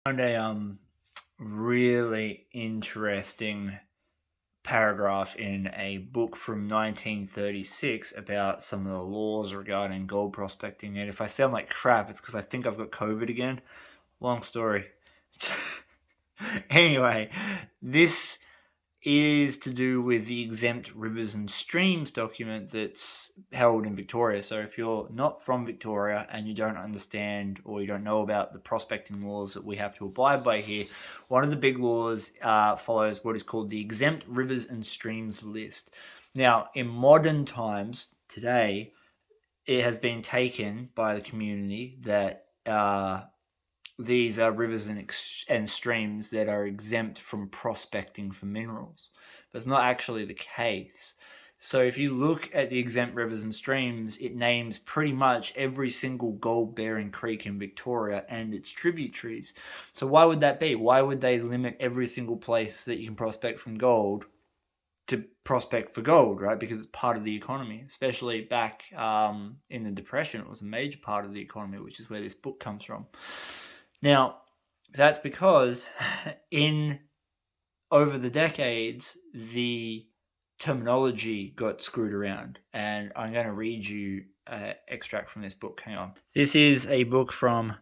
Found a really interesting paragraph in a book from 1936 about some of the laws regarding gold prospecting. And if I sound like crap, it's because I think I've got COVID again. Long story. Anyway, this is to do with the exempt rivers and streams document that's held in Victoria. So if you're not from Victoria and you don't understand or you don't know about the prospecting laws that we have to abide by here, one of the big laws follows what is called the exempt rivers and streams list. Now, in modern times, today, it has been taken by the community that these are rivers and streams that are exempt from prospecting for minerals. But it's not actually the case. So if you look at the exempt rivers and streams, it names pretty much every single gold-bearing creek in Victoria and its tributaries. So why would that be? Why would they limit every single place that you can prospect from gold to prospect for gold, right? Because it's part of the economy, especially back in the Depression. It was a major part of the economy, which is where this book comes from. Now, that's because over the decades, the terminology got screwed around. And I'm going to read you an extract from this book. Hang on. This is a book from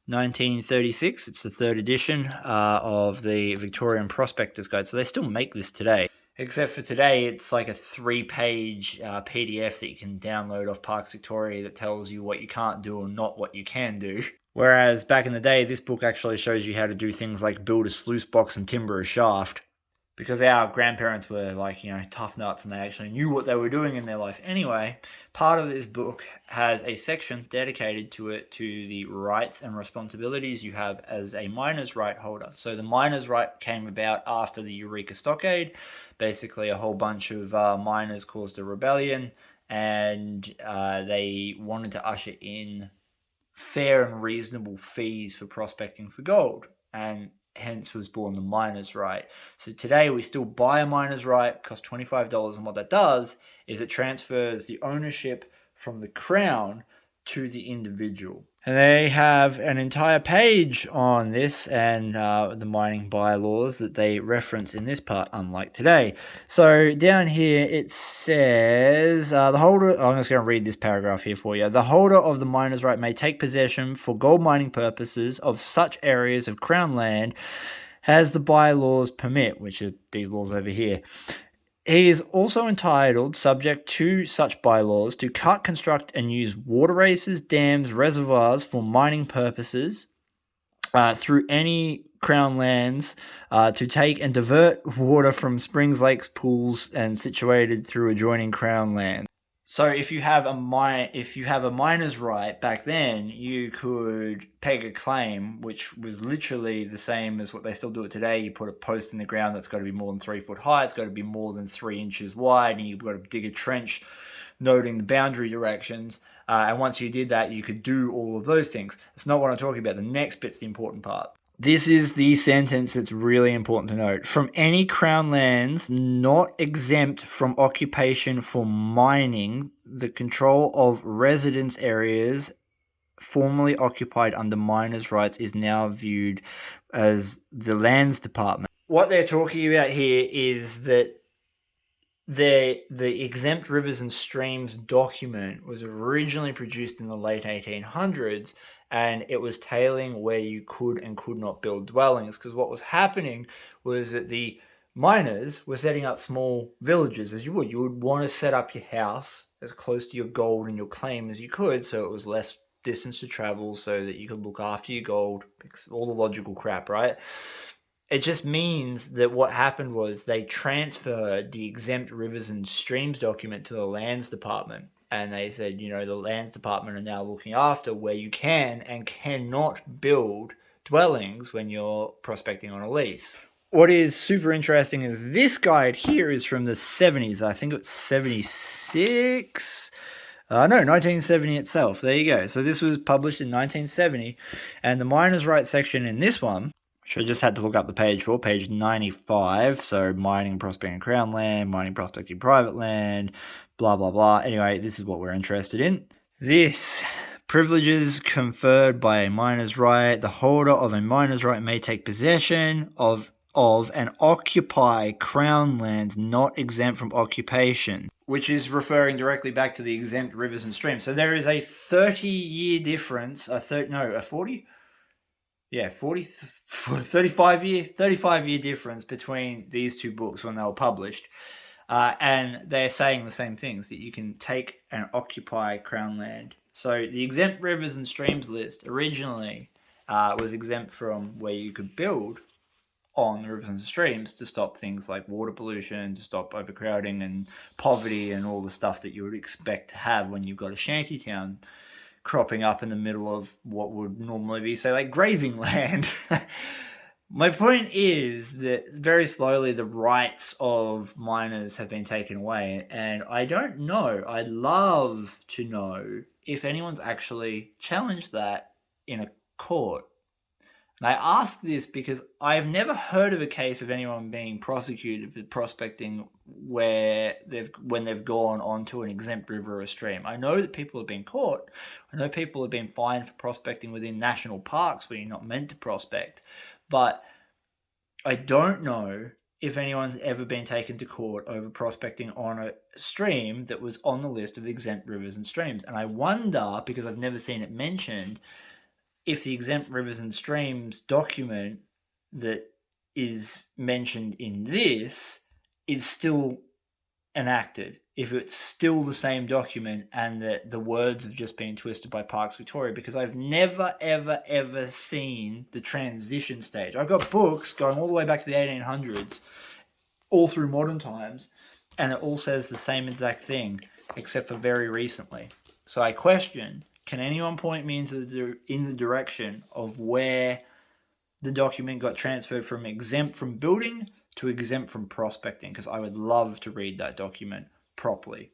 1936. It's the third edition of the Victorian Prospector's Guide. So they still make this today. Except for today, it's like a 3-page PDF that you can download off Parks Victoria that tells you what you can't do and not what you can do. Whereas back in the day, this book actually shows you how to do things like build a sluice box and timber a shaft. Because our grandparents were like, tough nuts and they actually knew what they were doing in their life. Anyway, part of this book has a section dedicated to the rights and responsibilities you have as a miner's right holder. So the miner's right came about after the Eureka Stockade. Basically, a whole bunch of miners caused a rebellion and they wanted to usher in fair and reasonable fees for prospecting for gold, and hence was born the miner's right. So today we still buy a miner's right, it costs $25, and what that does is it transfers the ownership from the Crown to the individual. And they have an entire page on this and the mining bylaws that they reference in this part, unlike today. So down here it says, the holder, I'm just going to read this paragraph here for you. The holder of the miner's right may take possession for gold mining purposes of such areas of Crown land as the bylaws permit, which are these laws over here. He is also entitled, subject to such bylaws, to cut, construct, and use water races, dams, reservoirs for mining purposes through any Crown lands, to take and divert water from springs, lakes, pools, and situated through adjoining Crown land. So if you have a miner's right back then, you could peg a claim, which was literally the same as what they still do it today. You put a post in the ground that's got to be more than 3 foot high. It's got to be more than 3 inches wide, and you've got to dig a trench, noting the boundary directions. And once you did that, you could do all of those things. It's not what I'm talking about. The next bit's the important part. This is the sentence that's really important to note. From any Crown lands not exempt from occupation for mining, the control of residence areas formerly occupied under miners' rights is now viewed as the Lands Department. What they're talking about here is that the exempt rivers and streams document was originally produced in the late 1800s, and it was tailing where you could and could not build dwellings, because what was happening was that the miners were setting up small villages, as you would want to set up your house as close to your gold and your claim as you could, so it was less distance to travel, so that you could look after your gold, all the logical crap, right? It just means that what happened was they transferred the exempt rivers and streams document to the Lands Department. And they said, the Lands Department are now looking after where you can and cannot build dwellings when you're prospecting on a lease. What is super interesting is this guide here is from the 70s. I think it's 76. No, 1970 itself. There you go. So this was published in 1970. And the miner's rights section in this one, which I just had to look up the page for, page 95. So mining, prospecting Crown land, mining, prospecting private land, blah, blah, blah. Anyway, this is what we're interested in. This Privileges conferred by a miner's right. The holder of a miner's right may take possession of and occupy crown lands not exempt from occupation, which is referring directly back to the exempt rivers and streams. So there is a 30-year difference, 35-year difference between these two books when they were published. And they're saying the same things, that you can take and occupy crown land. So the exempt rivers and streams list originally was exempt from where you could build on the rivers and streams to stop things like water pollution, to stop overcrowding and poverty and all the stuff that you would expect to have when you've got a shanty town cropping up in the middle of what would normally be, say, like grazing land. My point is that very slowly the rights of miners have been taken away, and I don't know, I'd love to know if anyone's actually challenged that in a court. And I ask this because I've never heard of a case of anyone being prosecuted for prospecting when they've gone onto an exempt river or stream. I know that people have been caught. I know people have been fined for prospecting within national parks where you're not meant to prospect. But I don't know if anyone's ever been taken to court over prospecting on a stream that was on the list of exempt rivers and streams. And I wonder, because I've never seen it mentioned, if the exempt rivers and streams document that is mentioned in this is still enacted, if it's still the same document and that the words have just been twisted by Parks Victoria, because I've never, ever, ever seen the transition stage. I've got books going all the way back to the 1800s, all through modern times, and it all says the same exact thing, except for very recently. So I question, can anyone point me in the direction of where the document got transferred from exempt from building to exempt from prospecting? Because I would love to read that document properly.